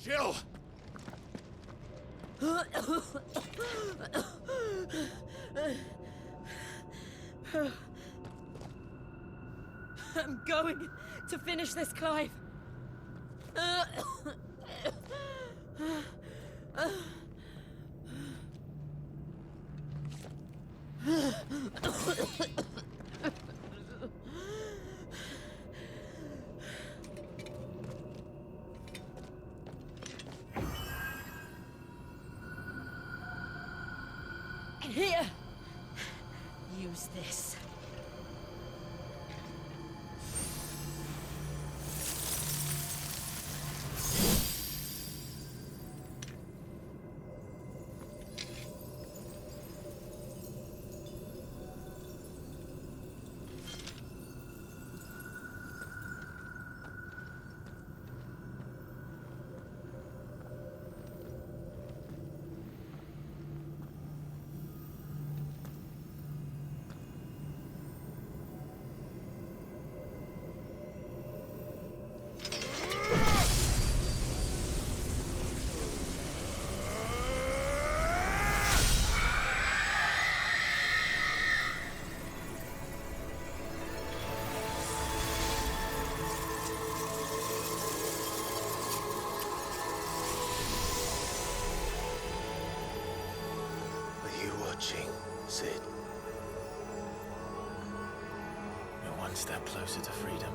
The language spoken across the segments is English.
Jill! I'm going to finish this, Clive. Here! Use this. Sid. We're one step closer to freedom.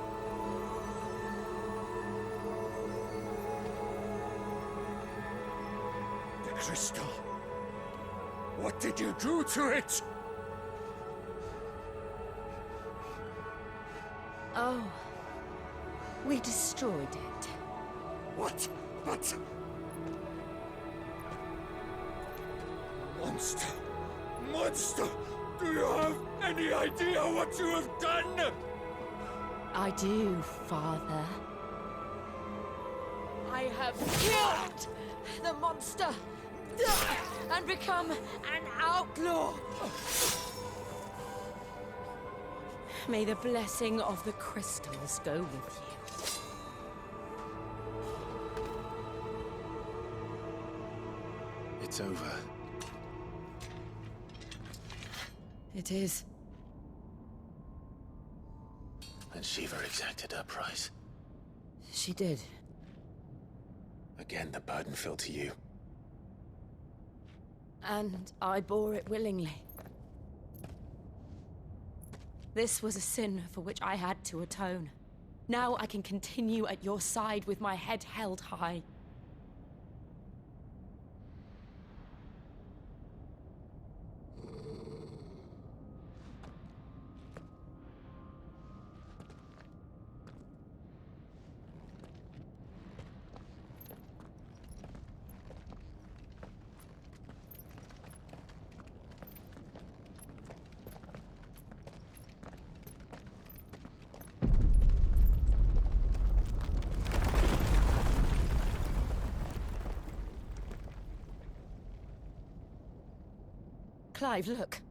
The crystal. What did you do to it? Oh. We destroyed it. What? But... Monster! Monster! Do you have any idea what you have done? I do, Father. I have killed the monster and become an outlaw. May the blessing of the crystals go with you. It's over. It is. And Shiva exacted her price. She did. Again, the burden fell to you. And I bore it willingly. This was a sin for which I had to atone. Now I can continue at your side with my head held high. Clive, look.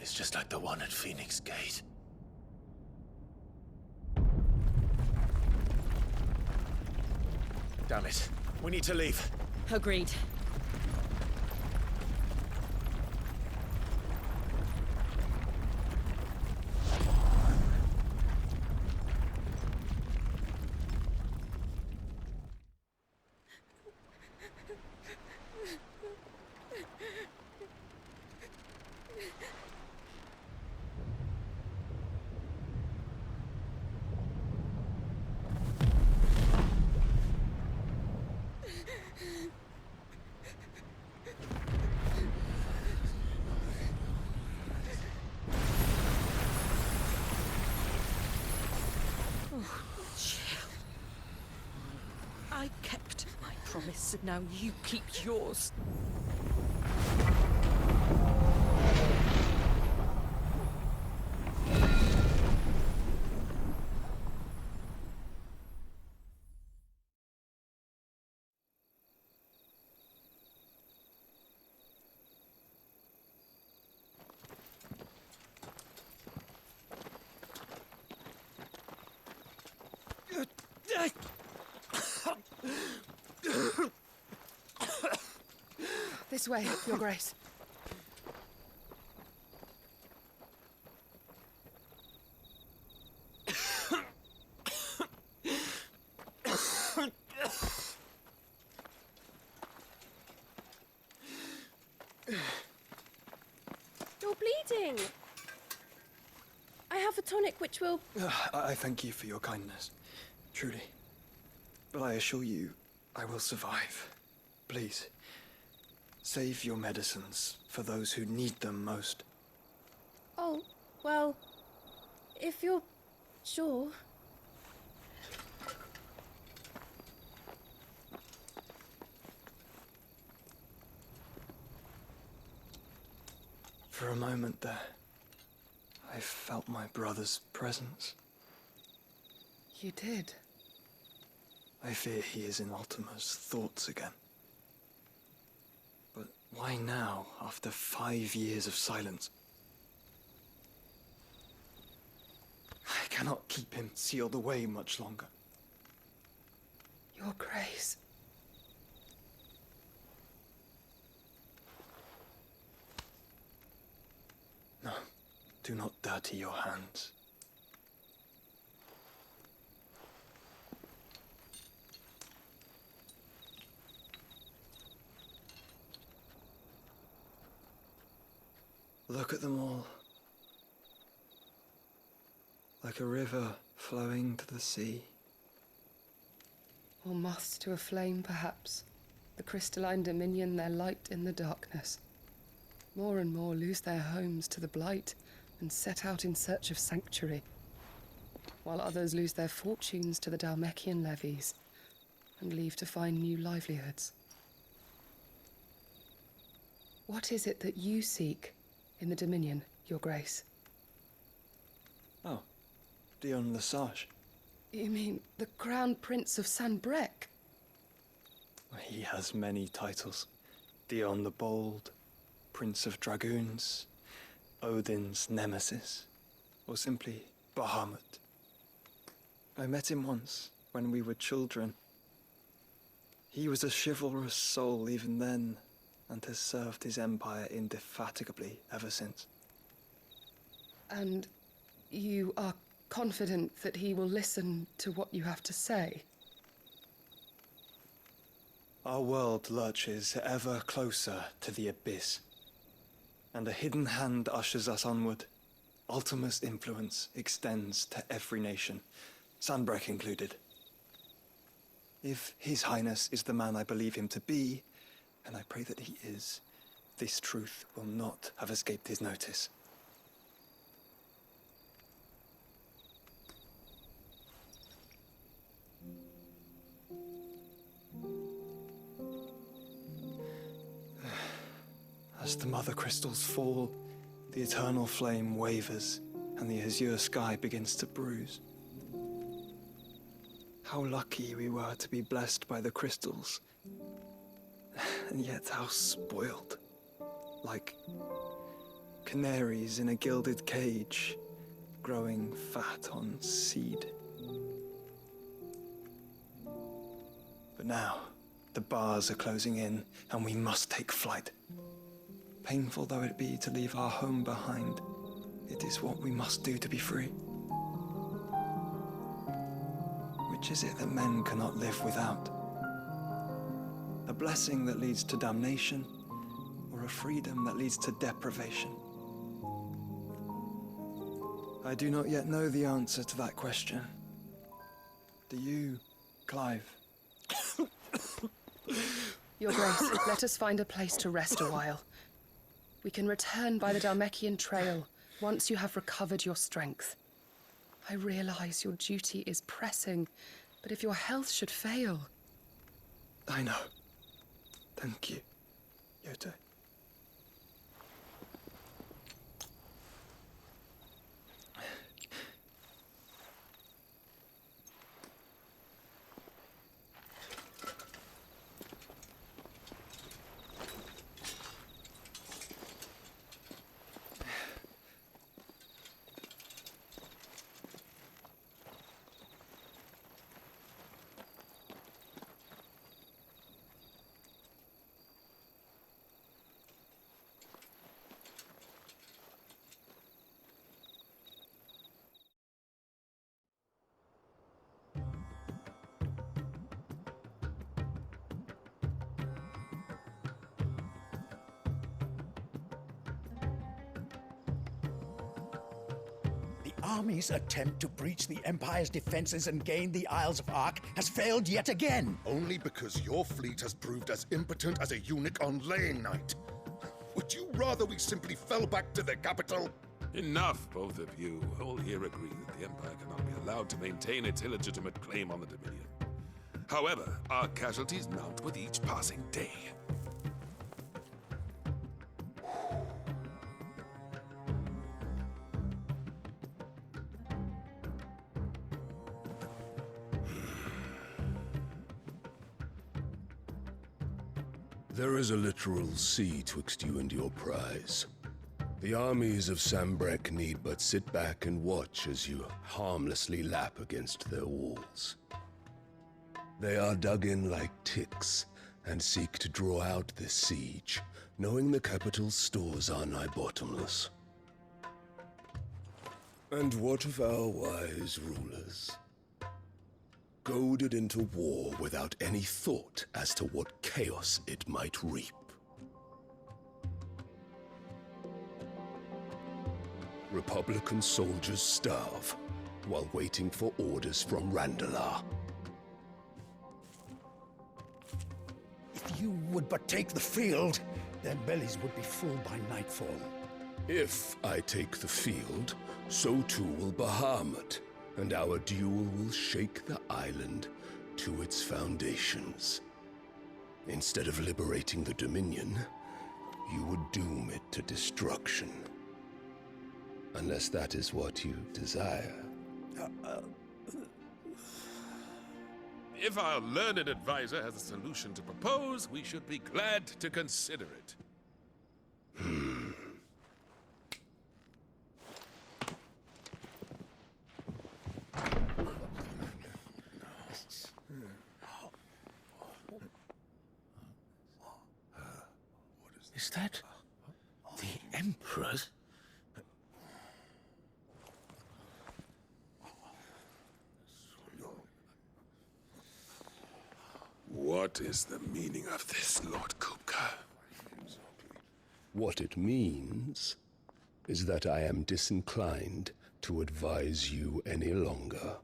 It's just like the one at Phoenix Gate. Damn it. We need to leave. Agreed. I kept my promise, and now you keep yours. This way, Your Grace. You're bleeding. I have a tonic which will... I thank you for your kindness, truly. But I assure you, I will survive. Please, save your medicines for those who need them most. Oh, well, if you're sure. For a moment there, I felt my brother's presence. You did. I fear he is in Ultima's thoughts again. But why now, after 5 years of silence? I cannot keep him sealed away much longer. Your Grace. No, do not dirty your hands. Look at them all. Like a river flowing to the sea. Or moths to a flame, perhaps. The crystalline dominion their light in the darkness. More and more lose their homes to the blight and set out in search of sanctuary, while others lose their fortunes to the Dhalmekian levies and leave to find new livelihoods. What is it that you seek in the Dominion, Your Grace? Oh, Dion Lesage. You mean the Crown Prince of Sanbreque? He has many titles. Dion the Bold, Prince of Dragoons, Odin's Nemesis, or simply Bahamut. I met him once, when we were children. He was a chivalrous soul even then, and has served his empire indefatigably ever since. And you are confident that he will listen to what you have to say? Our world lurches ever closer to the abyss, and a hidden hand ushers us onward. Ultima's influence extends to every nation, Sanbreque included. If His Highness is the man I believe him to be, and I pray that he is, this truth will not have escaped his notice. As the mother crystals fall, the eternal flame wavers, and the azure sky begins to bruise. How lucky we were to be blessed by the crystals, and yet how spoiled. Like canaries in a gilded cage, growing fat on seed. But now, the bars are closing in, and we must take flight. Painful though it be to leave our home behind, it is what we must do to be free. Which is it that men cannot live without? A blessing that leads to damnation, or a freedom that leads to deprivation? I do not yet know the answer to that question. Do you, Clive? Your Grace, let us find a place to rest a while. We can return by the Dhalmekian trail once you have recovered your strength. I realize your duty is pressing, but if your health should fail... I know. Thank you, Yote. army's attempt to breach the Empire's defenses and gain the Isles of Ark has failed yet again. Only because your fleet has proved as impotent as a eunuch on laying night. Would you rather we simply fell back to the capital? Enough, both of you. All here agree that the Empire cannot be allowed to maintain its illegitimate claim on the Dominion. However, our casualties mount with each passing day. There is a literal sea twixt you and your prize. The armies of Sambrek need but sit back and watch as you harmlessly lap against their walls. They are dug in like ticks and seek to draw out this siege, knowing the capital's stores are nigh bottomless. And what of our wise rulers? Goaded into war without any thought as to what chaos it might reap. Republican soldiers starve while waiting for orders from Randalar. If you would but take the field, their bellies would be full by nightfall. If I take the field, so too will Bahamut, and our duel will shake the island to its foundations. Instead of liberating the Dominion, you would doom it to destruction. Unless that is what you desire. If our learned advisor has a solution to propose, we should be glad to consider it. Is that the Emperor's? What is the meaning of this, Lord Kupka? What it means is that I am disinclined to advise you any longer.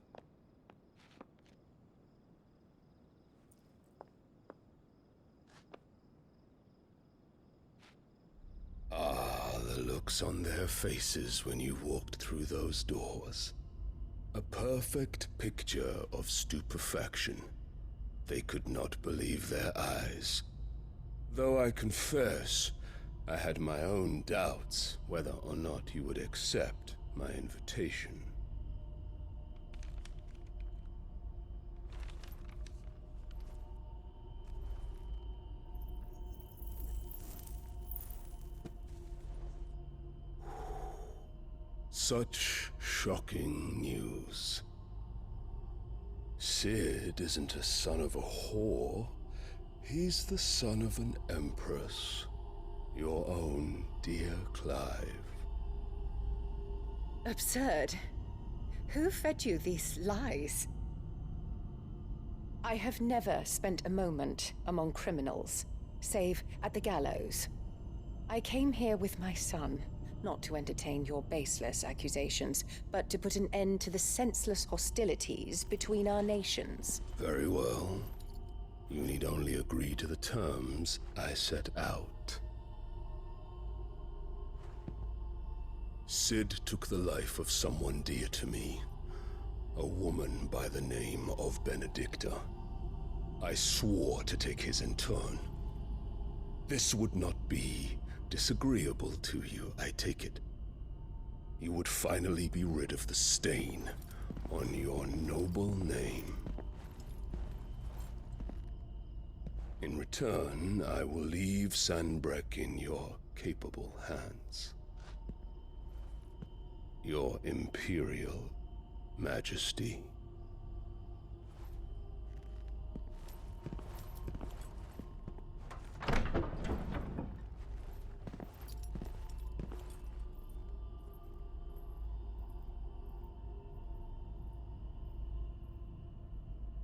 Ah, the looks on their faces when you walked through those doors. A perfect picture of stupefaction. They could not believe their eyes. Though I confess, I had my own doubts whether or not you would accept my invitation. Such shocking news. Cid isn't a son of a whore. He's the son of an empress. Your own dear Clive. Absurd. Who fed you these lies? I have never spent a moment among criminals, save at the gallows. I came here with my son, not to entertain your baseless accusations, but to put an end to the senseless hostilities between our nations. Very well. You need only agree to the terms I set out. Cid took the life of someone dear to me, a woman by the name of Benedicta. I swore to take his in turn. This would not be disagreeable to you, I take it. You would finally be rid of the stain on your noble name. In return, I will leave Sanbreque in your capable hands. Your Imperial Majesty.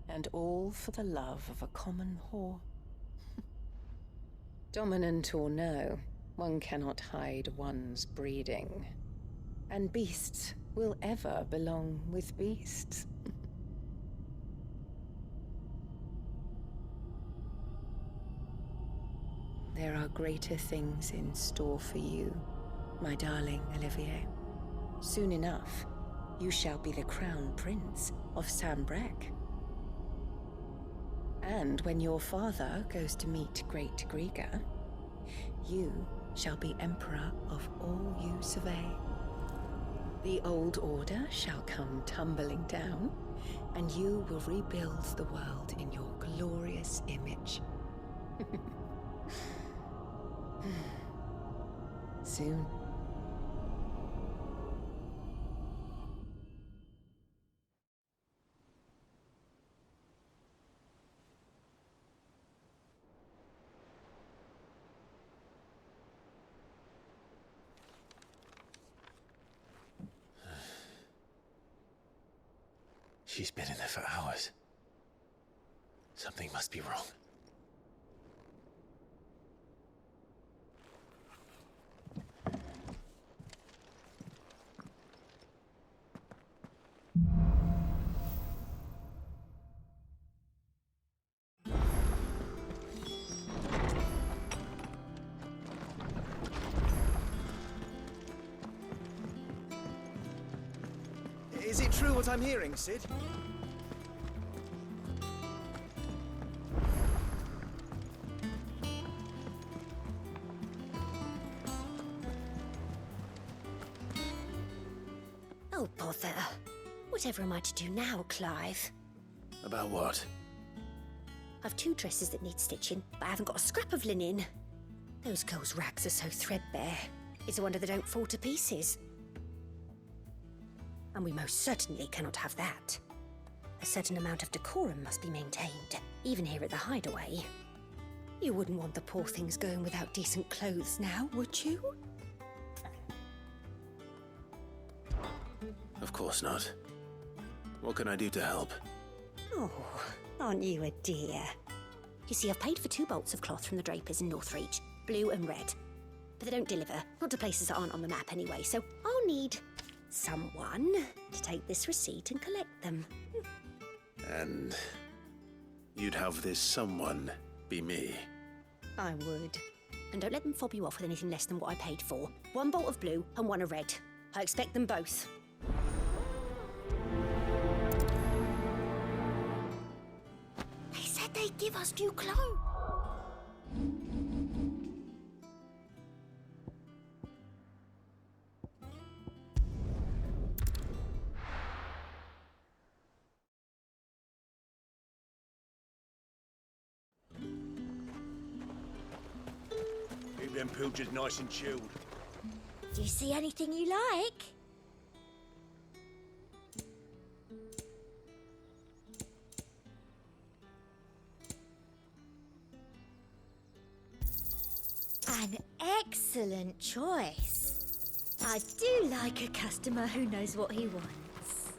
And all for the love of a common whore. Dominant or no, one cannot hide one's breeding. And beasts will ever belong with beasts. There are greater things in store for you, my darling Olivier. Soon enough, you shall be the crown prince of Sambrec. And when your father goes to meet Great Griga, you shall be emperor of all you survey. The old order shall come tumbling down, and you will rebuild the world in your glorious image. Soon. She's been in there for hours. Something must be wrong. Is it true what I'm hearing, Cid? Oh, bother. Whatever am I to do now, Clive? About what? I've 2 dresses that need stitching, but I haven't got a scrap of linen. Those girls' rags are so threadbare. It's a wonder they don't fall to pieces. And we most certainly cannot have that. A certain amount of decorum must be maintained, even here at the Hideaway. You wouldn't want the poor things going without decent clothes now, would you? Of course not. What can I do to help? Oh, aren't you a dear? You see, I've paid for 2 bolts of cloth from the drapers in Northreach, blue and red. But they don't deliver, not to places that aren't on the map anyway, so I'll need someone to take this receipt and collect them. And you'd have this someone be me? I would. And don't let them fob you off with anything less than what I paid for. 1 bolt of blue and 1 of red. I expect them both. They said they'd give us new clothes. Keep them pilgers nice and chilled. Do you see anything you like? An excellent choice. I do like a customer who knows what he wants.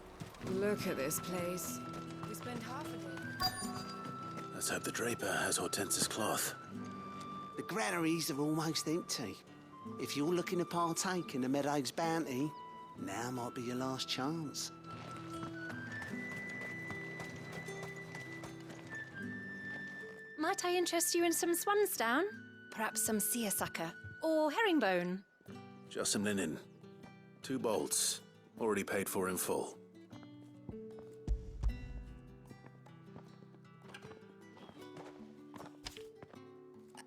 Look at this place. We spend half a day. Let's hope the draper has Hortense's cloth. The granaries are almost empty. If you're looking to partake in the Meadows bounty, now might be your last chance. Might I interest you in some swansdown? Perhaps some seersucker or herringbone? Just some linen. 2 bolts. Already paid for in full.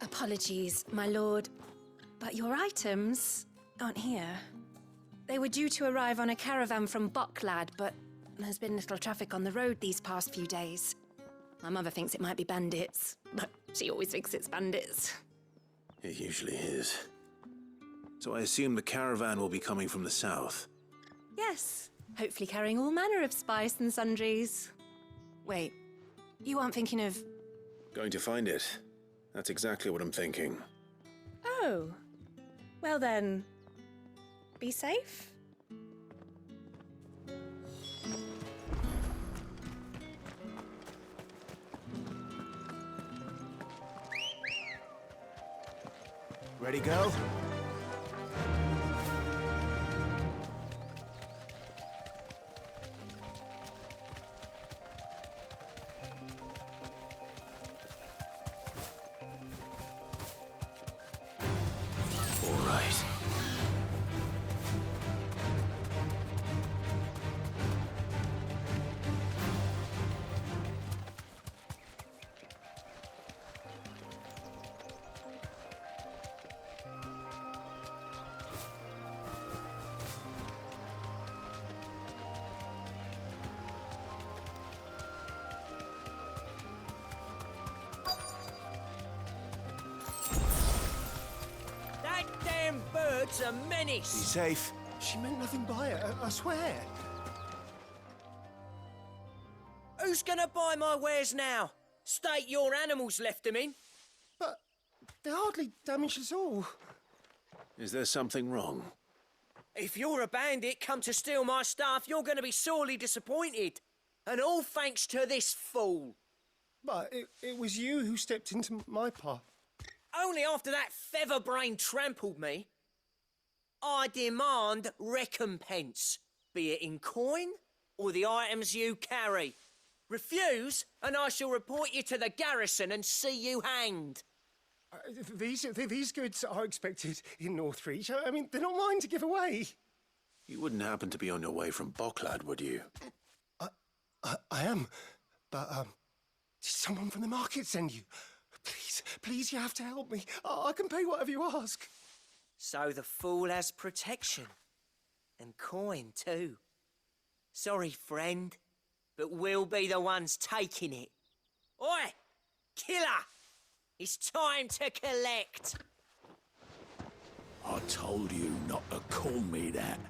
Apologies, my lord, but your items aren't here. They were due to arrive on a caravan from Bocklad, but there's been little traffic on the road these past few days. My mother thinks it might be bandits, but she always thinks it's bandits. It usually is. So I assume the caravan will be coming from the south. Yes, hopefully carrying all manner of spice and sundries. Wait, you aren't thinking of... Going to find it. That's exactly what I'm thinking. Oh, well then, be safe. Ready, girl? God's a menace! Be safe. She meant nothing by it, I swear. Who's gonna buy my wares now? State your animals left them in. But they're hardly damaged at all. Is there something wrong? If you're a bandit come to steal my stuff, you're gonna be sorely disappointed. And all thanks to this fool. But it was you who stepped into my path. Only after that feather-brain trampled me. I demand recompense, be it in coin or the items you carry. Refuse, and I shall report you to the garrison and see you hanged. These goods are expected in Northreach. I mean, they're not mine to give away. You wouldn't happen to be on your way from Bocklad, would you? I am, but did someone from the market send you? Please, you have to help me. I can pay whatever you ask. So the fool has protection. And coin, too. Sorry, friend, but we'll be the ones taking it. Oi! Killer! It's time to collect! I told you not to call me that.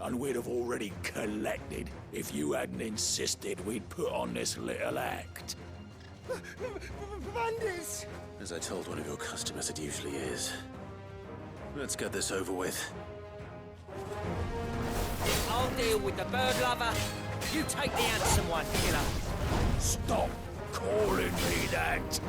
And we'd have already collected if you hadn't insisted we'd put on this little act. Bandits! As I told one of your customers, it usually is. Let's get this over with. I'll deal with the bird lover. You take the handsome one, killer. Stop calling me that.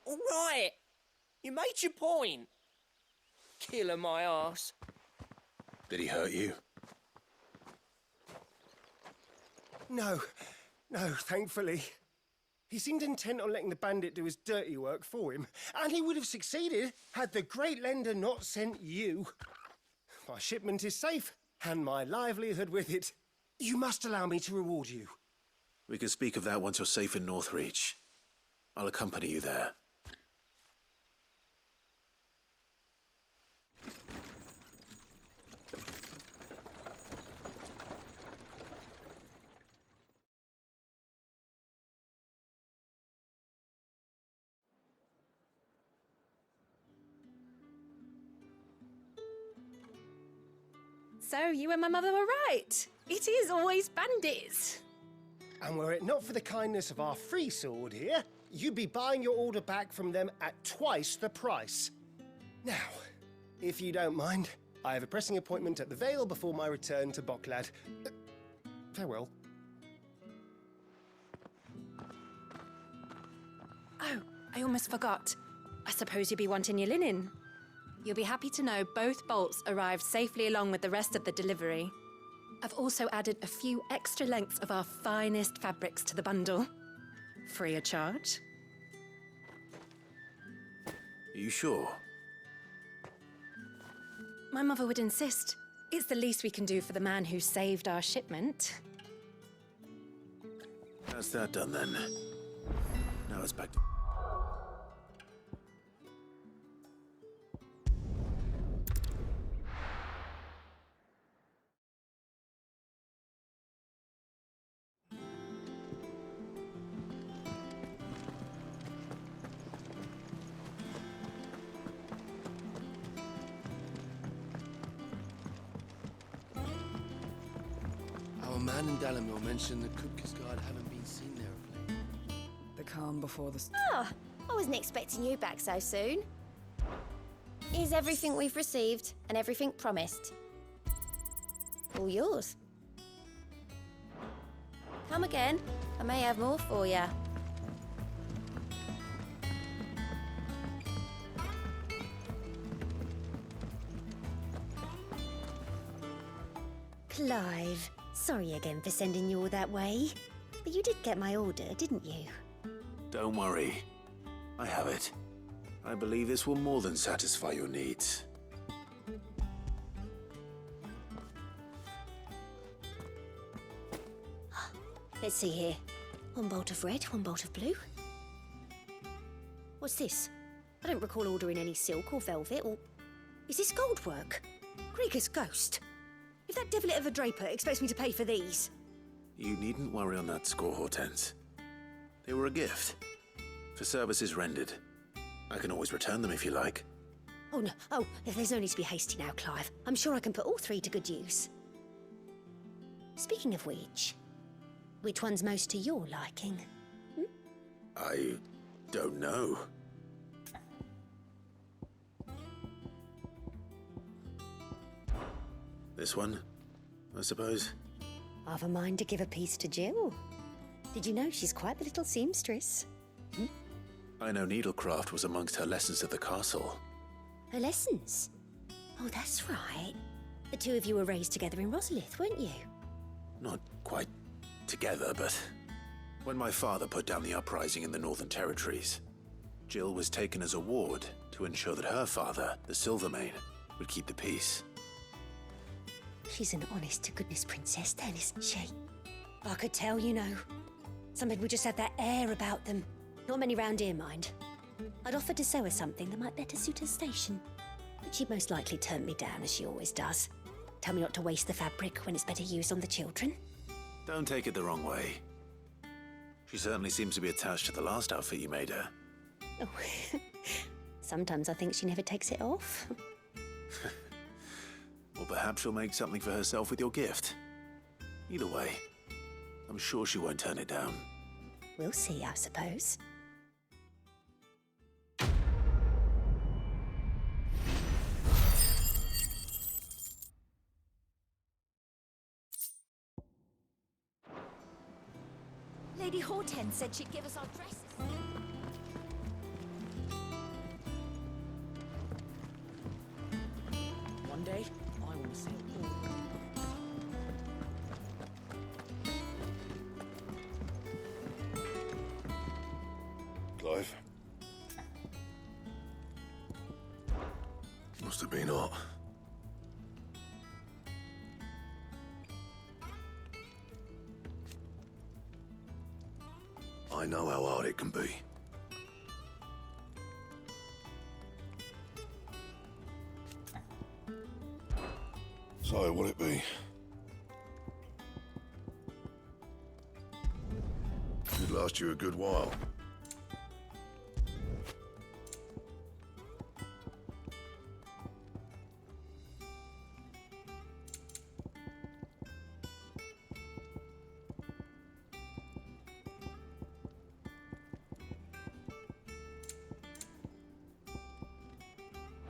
All right. You made your point. Killer my ass. Did he hurt you? No, thankfully. He seemed intent on letting the bandit do his dirty work for him, and he would have succeeded had the Great Lender not sent you. My shipment is safe, and my livelihood with it. You must allow me to reward you. We can speak of that once you're safe in Northreach. I'll accompany you there. So you and my mother were right. It is always bandits. And were it not for the kindness of our free sword here, you'd be buying your order back from them at twice the price. Now, if you don't mind, I have a pressing appointment at the Vale before my return to Bocklad. Farewell. Oh, I almost forgot. I suppose you'll be wanting your linen. You'll be happy to know both bolts arrived safely along with the rest of the delivery. I've also added a few extra lengths of our finest fabrics to the bundle. Free of charge. Are you sure? My mother would insist. It's the least we can do for the man who saved our shipment. That's that done then. Now it's back to... man in Dalamore mentioned the Kupka's guard haven't been seen there of late. The calm before the... Oh, I wasn't expecting you back so soon. Here's everything we've received and everything promised. All yours. Come again. I may have more for you. Clive, sorry again for sending you all that way. But you did get my order, didn't you? Don't worry. I have it. I believe this will more than satisfy your needs. Let's see here. One bolt of red, one bolt of blue. What's this? I don't recall ordering any silk or velvet or... Is this gold work? Krieger's ghost. If that devilit of a draper expects me to pay for these... You needn't worry on that score, Hortense. They were a gift. For services rendered. I can always return them if you like. Oh, no. Oh, there's no need to be hasty now, Clive. I'm sure I can put all three to good use. Speaking of which one's most to your liking? I don't know. This one, I suppose. I've a mind to give a piece to Jill. Did you know she's quite the little seamstress? I know needlecraft was amongst her lessons at the castle. Her lessons? Oh, that's right. The two of you were raised together in Rosalith, weren't you? Not quite together, but when my father put down the uprising in the Northern Territories, Jill was taken as a ward to ensure that her father, the Silvermane, would keep the peace. She's an honest-to-goodness princess then, isn't she? I could tell, you know. Some people just have that air about them. Not many round here, mind. I'd offered to sew her something that might better suit her station. But she'd most likely turn me down, as she always does. Tell me not to waste the fabric when it's better used on the children. Don't take it the wrong way. She certainly seems to be attached to the last outfit you made her. Oh, sometimes I think she never takes it off. Or perhaps she'll make something for herself with your gift. Either way, I'm sure she won't turn it down. We'll see, I suppose. Lady Hortense said she'd give us our dresses. One day, I want to see it all. Clive? Must have been hot. I know how hard it can be. So, what'll it be? Should last you a good while.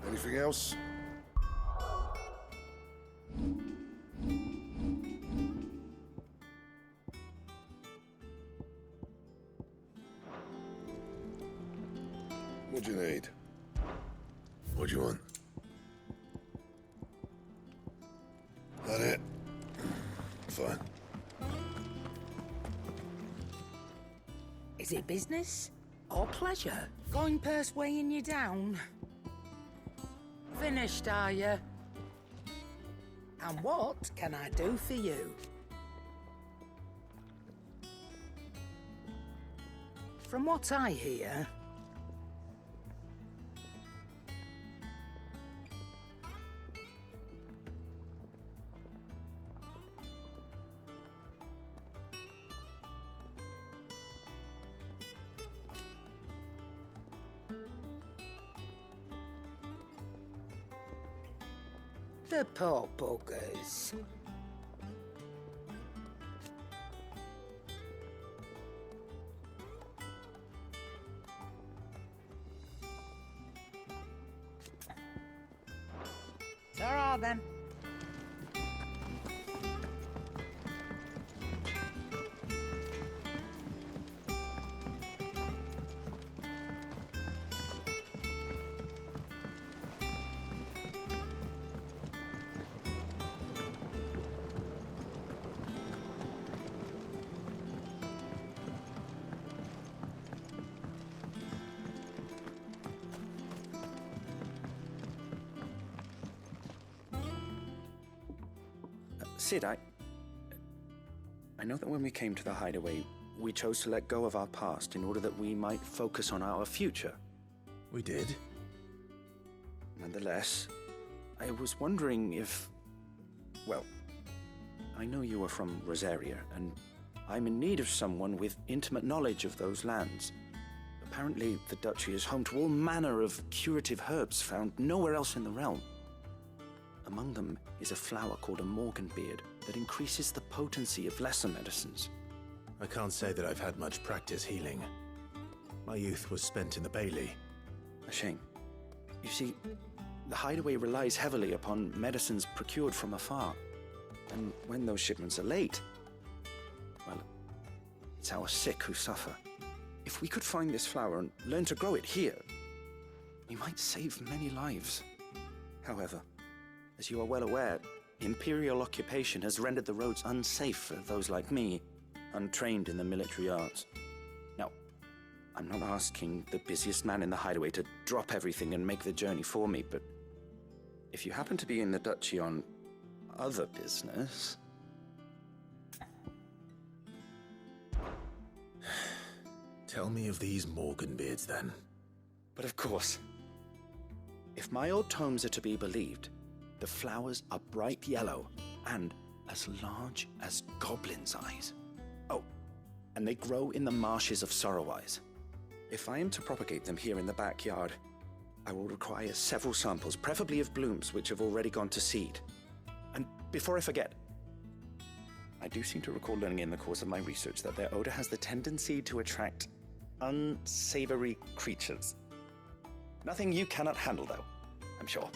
Anything else? What do you need? What do you want? That it? Fine. Is it business or pleasure? Going purse weighing you down? Finished, are you? And what can I do for you? From what I hear, the poor buggers. Ta-ra, then. Sid, I know that when we came to the hideaway, we chose to let go of our past in order that we might focus on our future. We did. Nonetheless, I was wondering if... Well, I know you are from Rosaria, and I'm in need of someone with intimate knowledge of those lands. Apparently, the Duchy is home to all manner of curative herbs found nowhere else in the realm. Among them is a flower called a Morganbeard that increases the potency of lesser medicines. I can't say that I've had much practice healing. My youth was spent in the Bailey. A shame. You see, the hideaway relies heavily upon medicines procured from afar. And when those shipments are late, well, it's our sick who suffer. If we could find this flower and learn to grow it here, we might save many lives. However, as you are well aware, Imperial occupation has rendered the roads unsafe for those like me, untrained in the military arts. Now, I'm not asking the busiest man in the hideaway to drop everything and make the journey for me, but if you happen to be in the Duchy on other business... Tell me of these Morganbeards, then. But of course. If my old tomes are to be believed, the flowers are bright yellow and as large as goblins' eyes. Oh, and they grow in the marshes of Sorrowwise. If I am to propagate them here in the backyard, I will require several samples, preferably of blooms which have already gone to seed. And before I forget, I do seem to recall learning in the course of my research that their odor has the tendency to attract unsavory creatures. Nothing you cannot handle, though, I'm sure.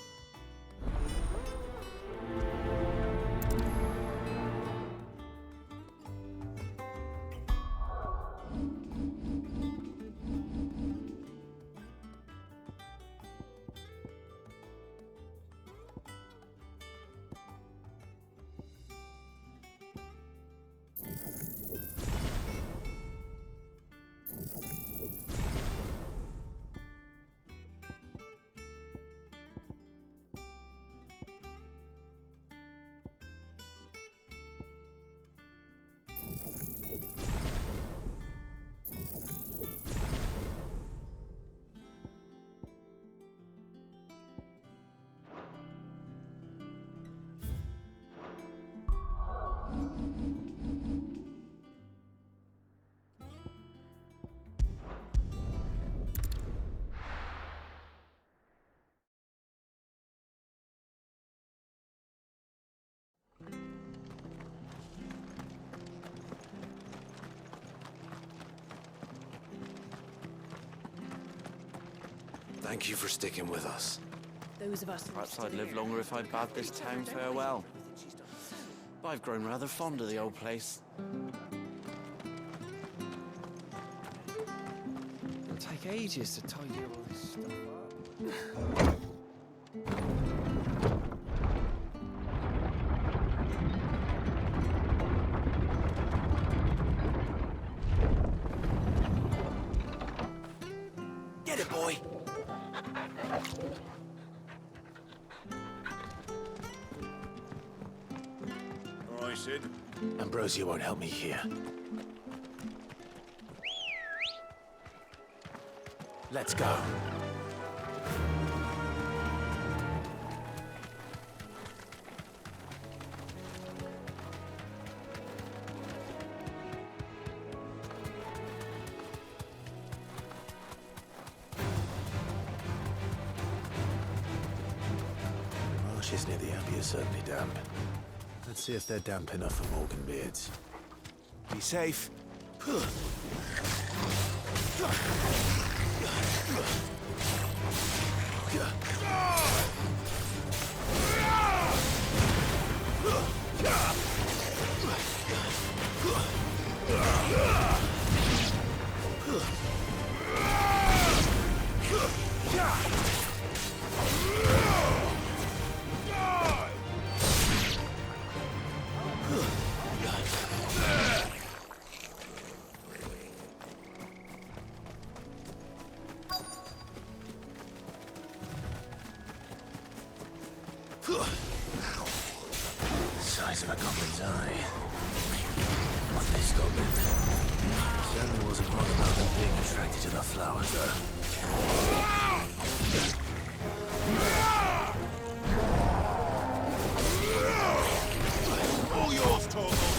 Thank you for sticking with us. Those of us. Perhaps I'd live longer if I'd bade this town farewell. But I've grown rather fond of the old place. It'll take ages to tidy all this stuff up. Get it, boy! All right, Sid. Ambrosia won't help me here. Let's go. Marshes near the Abbey are certainly damp. Let's see if they're damp enough for Morganbeards. Be safe. Size of a goblin's eye. What this goblin? Certainly wasn't wrong about them being attracted to the flowers, though. All yours, Torgal!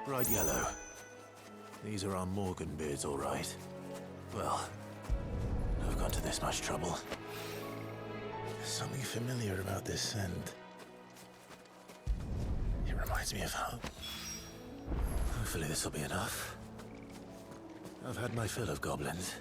Bright yellow. These are our Morgan beards, all right. Well, I've gone to this much trouble. There's something familiar about this scent. It reminds me of home. Hopefully this will be enough. I've had my fill of goblins.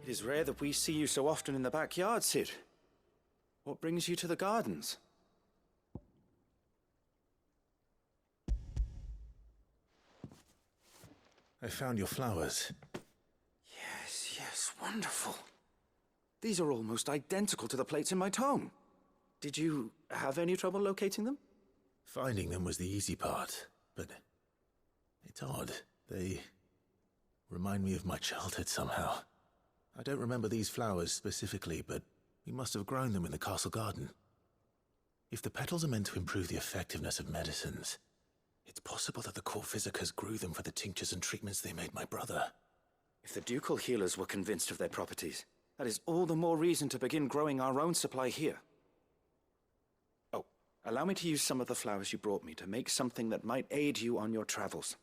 It is rare that we see you so often in the backyard, Cid. What brings you to the gardens? I found your flowers. Yes, wonderful. These are almost identical to the plates in my tome. Did you have any trouble locating them? Finding them was the easy part, but it's odd. They remind me of my childhood somehow. I don't remember these flowers specifically, but we must have grown them in the castle garden. If the petals are meant to improve the effectiveness of medicines, it's possible that the court physicers grew them for the tinctures and treatments they made my brother. If the ducal healers were convinced of their properties, that is all the more reason to begin growing our own supply here. Oh, allow me to use some of the flowers you brought me to make something that might aid you on your travels.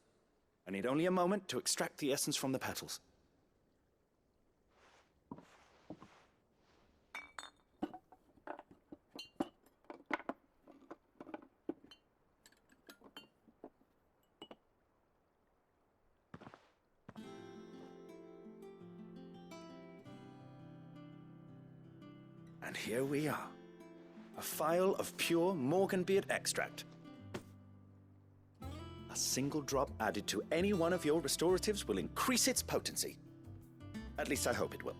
I need only a moment to extract the essence from the petals. And here we are. A phial of pure Morganbeard extract. A single drop added to any one of your restoratives will increase its potency. At least I hope it will.